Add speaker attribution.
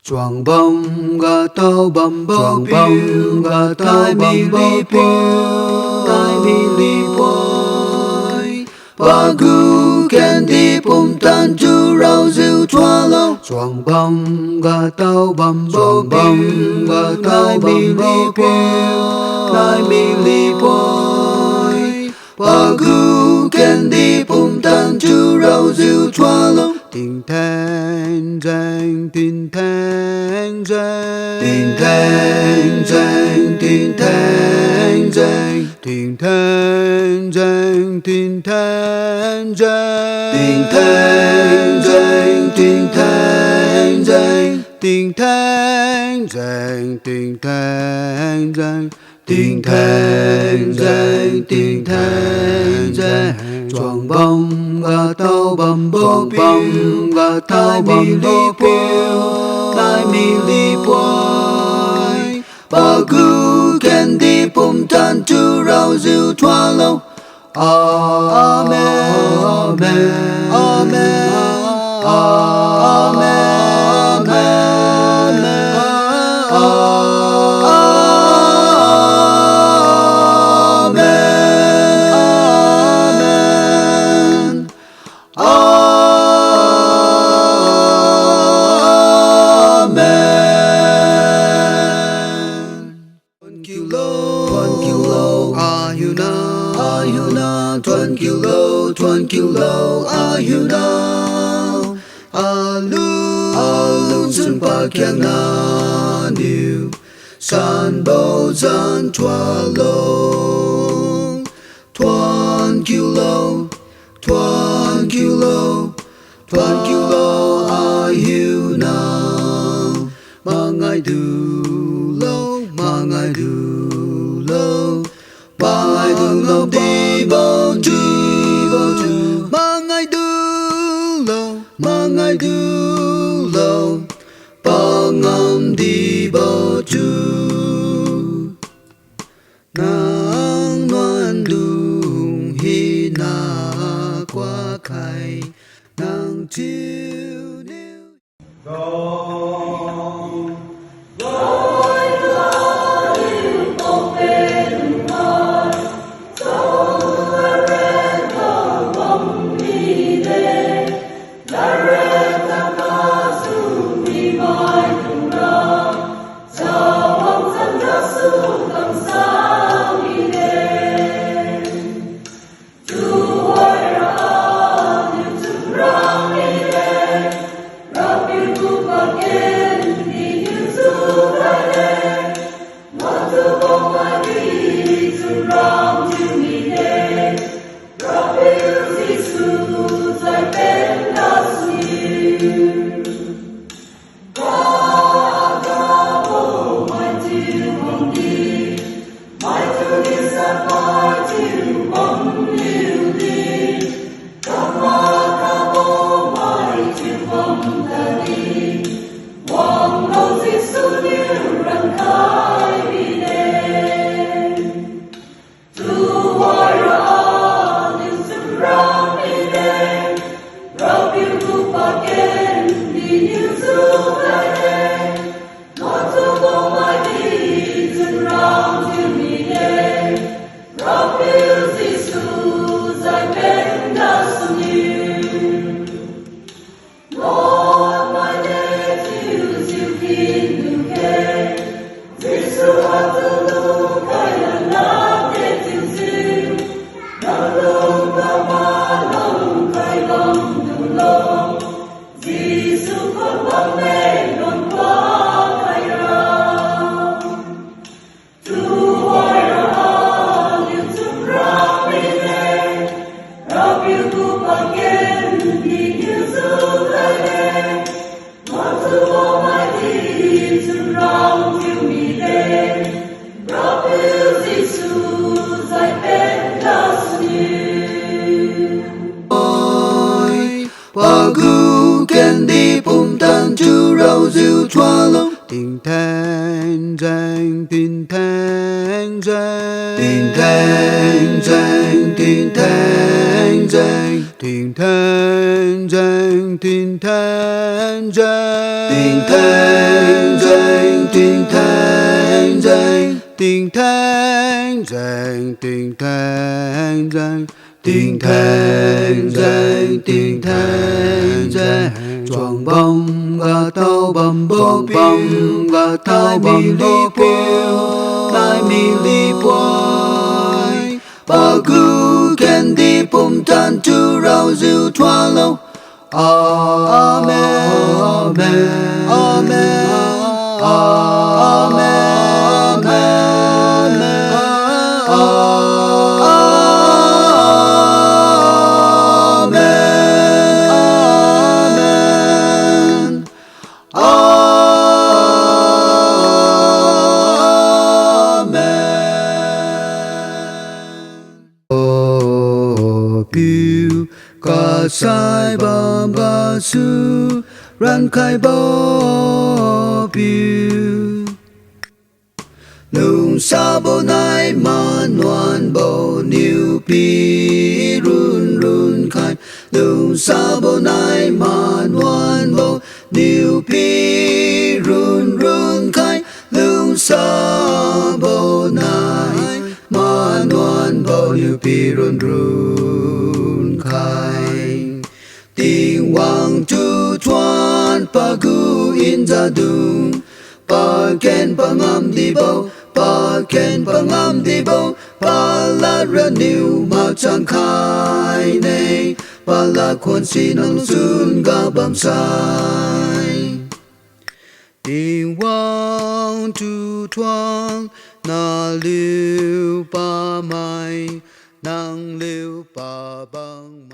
Speaker 1: choàng bông gà tàu bầm bông gà tàu bầm bông ba gu candy pum tan chu rau diu chua lâu choàng bông gà tàu bầm bông gà tàu bầm bông ba gu candy pum tan chu rau diu chua lâu tình thanh danh tình thanh danh tình thanh danh tình thanh danh tình thanh danh tình thanh danh tình thanh danh tình thanh danh tình thanh danh tình thanh danh tình thanh danh tình thanh danh choàng bông gà tàu bầm bông gà tàu bầm bông tai mi li boy ba gu candy pum tan chu rau diu chua lâu amen amen amen amen One kilo, are you now? Alun sun pa kyang na niu, san bo zan tua long. 1 kilo, 1 kilo, 1 kilo, are you now? Mangai du lo, mangai du lo, mangai du lo di bo du. Mangai du lo bangam di bo chu nang noan lung hi na qua khai nang chiu niu candy pum tan chu rau diu chua lâu tình thanh danh tình thanh danh tình thanh danh tình thanh danh tình thanh danh tình thanh danh Tình thanh danh, tình thanh danh, tình thanh danh, tình thanh danh, tình thanh danh, tình thanh danh. Choàng bông gà tàu bầm bô bông gà tàu bầm bô piêu tai mi li boy ba gu ken di pum tan tu rau ziu thoa lâu. Amen, amen, amen, amen, Cả sai bàm gà su ran khai bó biu nung sa bồ nai man ngoan bồ niu pi run run khai nung sa bồ nai man ngoan bồ niu pi run run khai nung sa bồ nai man ngoan bồ niu pi run run khai tình hoàng chu chuan pa gu in ra dung pa ken pa ngam di bo pa ken pa ngam di bo pa la ra niu ma chang khai nei pa la khuan si nong sun ga bam sai tình hoàng chu chuan na liu pa mai nang liu pa bang